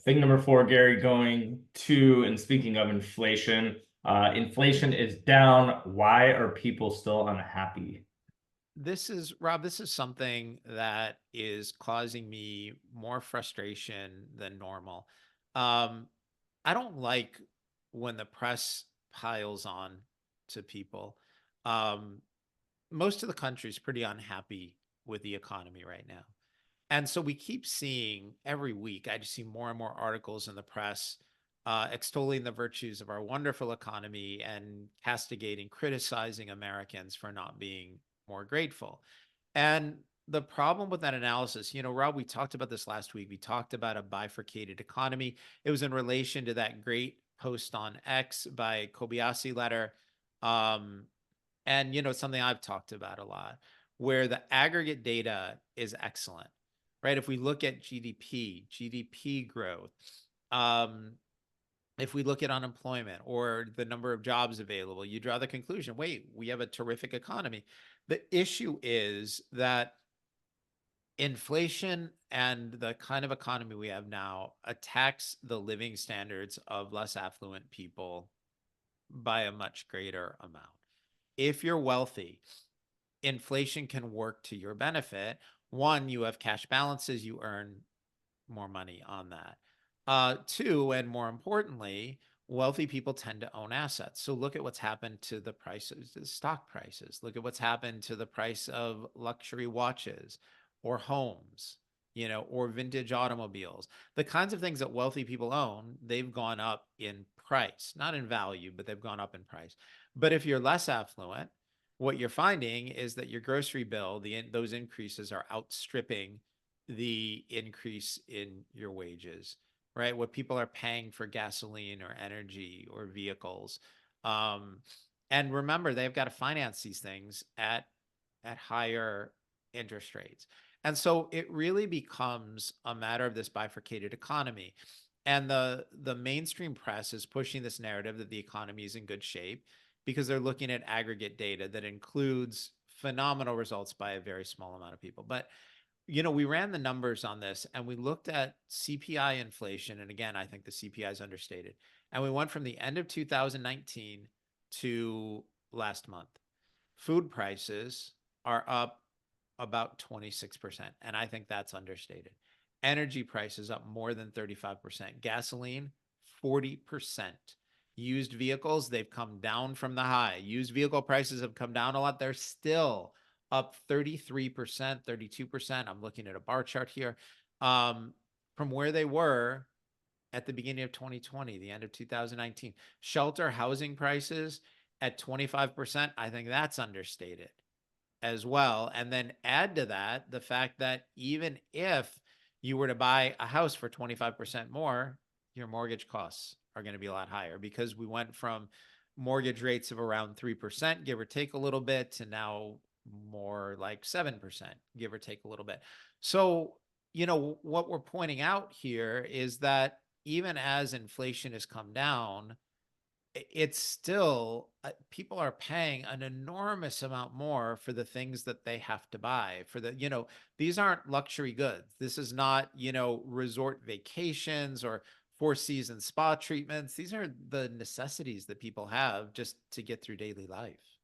Big number four, Gary, going to, and speaking of inflation, inflation is down. Why are people still unhappy? This is Rob, this is something that is causing me more frustration than normal. Um, I don't like when the press piles on to people. Um, Most of the country is pretty unhappy with the economy right now. And so we keep seeing every week, I just see more and more articles in the press extolling the virtues of our wonderful economy and castigating, criticizing Americans for not being more grateful. And the problem with that analysis, Rob, we talked about this last week. We talked about a bifurcated economy. It was in relation to that great post on X by Kobayashi letter. Um, and, something I've talked about a lot, where the aggregate data is excellent, right? If we look at GDP growth, um, if we look at unemployment or the number of jobs available, you draw the conclusion, wait, we have a terrific economy. The issue is that inflation and the kind of economy we have now attacks the living standards of less affluent people by a much greater amount. If you're wealthy, inflation can work to your benefit. One, you have cash balances, you earn more money on that. Two, and more importantly, wealthy people tend to own assets. So look at what's happened to the prices, the stock prices. Look at what's happened to the price of luxury watches or homes, or vintage automobiles. The kinds of things that wealthy people own, they've gone up in price, not in value, but they've gone up in price. But if you're less affluent, what you're finding is that your grocery bill, those increases are outstripping the increase in your wages, right? What people are paying for gasoline or energy or vehicles. Um, and remember, they've got to finance these things at higher interest rates. And so it really becomes a matter of this bifurcated economy. And the mainstream press is pushing this narrative that the economy is in good shape because they're looking at aggregate data that includes phenomenal results by a very small amount of people. But we ran the numbers on this and we looked at CPI inflation. And again, I think the CPI is understated. And we went from the end of 2019 to last month. Food prices are up about 26%. And I think that's understated. Energy prices up more than 35%. Gasoline, 40%. Used vehicles, they've come down from the high. Used vehicle prices have come down a lot. They're still up 33%, 32%. I'm looking at a bar chart here from where they were at the beginning of 2020, the end of 2019. Shelter housing prices at 25%. I think that's understated as well. And then add to that the fact that even if you were to buy a house for 25% more, your mortgage costs are going to be a lot higher because we went from mortgage rates of around 3%, give or take a little bit, to now more like 7%, give or take a little bit. So, what we're pointing out here is that even as inflation has come down, it's still people are paying an enormous amount more for the things that they have to buy for these aren't luxury goods. This is not, resort vacations or four season spa treatments. These are the necessities that people have just to get through daily life.